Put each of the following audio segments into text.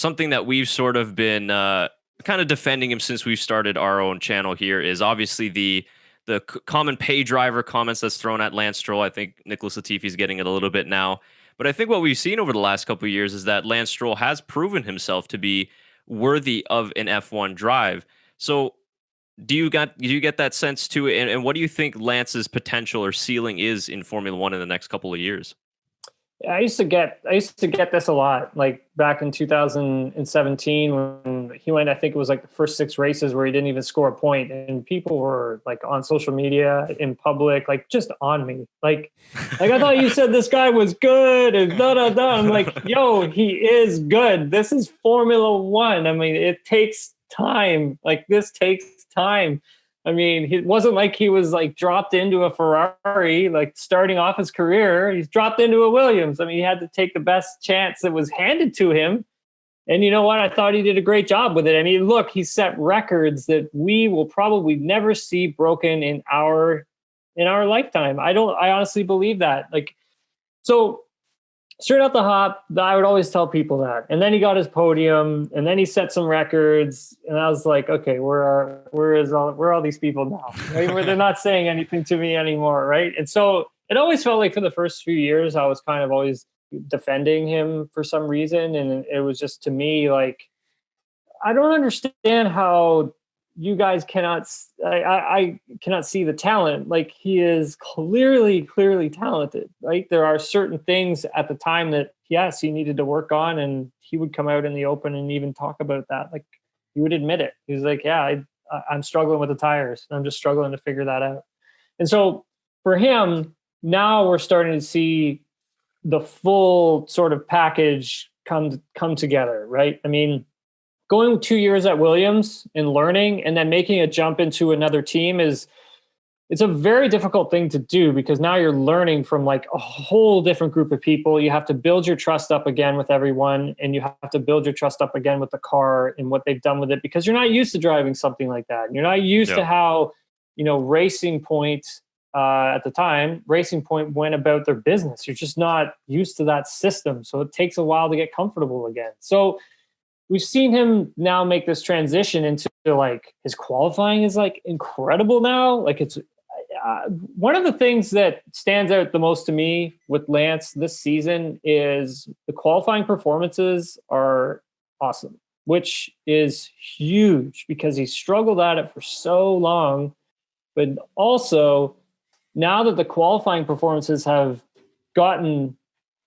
something that we've sort of been kind of defending him since we've started our own channel here is obviously the common pay driver comments that's thrown at Lance Stroll. I think Nicholas Latifi's getting it a little bit now. But I think what we've seen over the last couple of years is that Lance Stroll has proven himself to be worthy of an F1 drive. So do you get that sense too? And what do you think Lance's potential or ceiling is in Formula One in the next couple of years? I used to get this a lot, like back in 2017 when he went, I think it was like the first 6 races where he didn't even score a point, and people were like on social media, in public, like just on me. Like I thought you said this guy was good and da da da. I'm like, yo, he is good. This is Formula One. I mean, it takes time. Like this takes time. I mean, it wasn't like he was like dropped into a Ferrari, like starting off his career. He's dropped into a Williams. I mean, he had to take the best chance that was handed to him. And you know what? I thought he did a great job with it. I mean, look, he set records that we will probably never see broken in our lifetime. I honestly believe that. Like, so straight out the hop, I would always tell people that. And then he got his podium, and then he set some records, and I was like, okay, where are all these people now? Right? Where they're not saying anything to me anymore, right? And so it always felt like for the first few years, I was kind of always defending him for some reason, and it was just, to me, like, I don't understand how you guys I cannot see the talent. Like, he is clearly talented, right? There are certain things at the time that, yes, he needed to work on, and he would come out in the open and even talk about that. Like, he would admit it. He's like, yeah, I'm struggling with the tires. I'm just struggling to figure that out. And so for him, now we're starting to see the full sort of package come together, right? I mean, going 2 years at Williams and learning and then making a jump into another team it's a very difficult thing to do, because now you're learning from like a whole different group of people. You have to build your trust up again with everyone, and you have to build your trust up again with the car and what they've done with it, because you're not used to driving something like that. You're not used to how, Racing Point at the time, Racing Point went about their business. You're just not used to that system. So it takes a while to get comfortable again. So we've seen him now make this transition into, like, his qualifying is like incredible now. Like, it's one of the things that stands out the most to me with Lance this season is the qualifying performances are awesome, which is huge because he struggled at it for so long. But also, now that the qualifying performances have gotten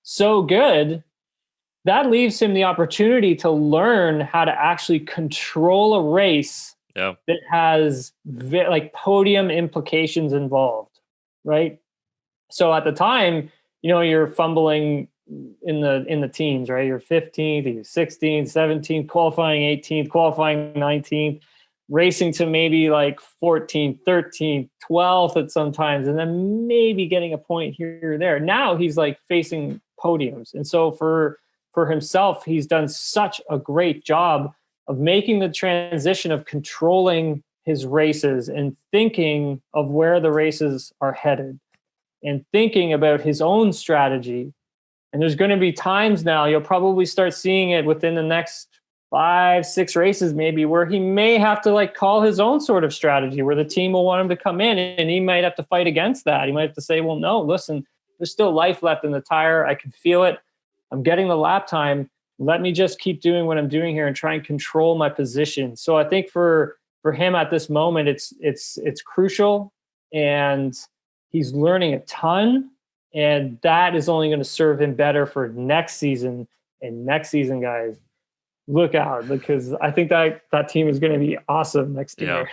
so good, that leaves him the opportunity to learn how to actually control a race that has like podium implications involved, right? So at the time, you're fumbling in the teens, right? You're 15th, you're 16th, 17th, qualifying 18th, qualifying 19th, racing to maybe like 14th, 13th, 12th at sometimes, and then maybe getting a point here or there. Now he's like facing podiums. And so for himself, he's done such a great job of making the transition of controlling his races and thinking of where the races are headed and thinking about his own strategy. And there's going to be times now, you'll probably start seeing it within the next 5-6 races maybe, where he may have to like call his own sort of strategy, where the team will want him to come in and he might have to fight against that. He might have to say, well, no, listen, there's still life left in the tire. I can feel it. I'm getting the lap time. Let me just keep doing what I'm doing here and try and control my position. So I think for him at this moment, it's crucial, and he's learning a ton, and that is only going to serve him better for next season. And next season, guys, look out, because I think that team is going to be awesome next year.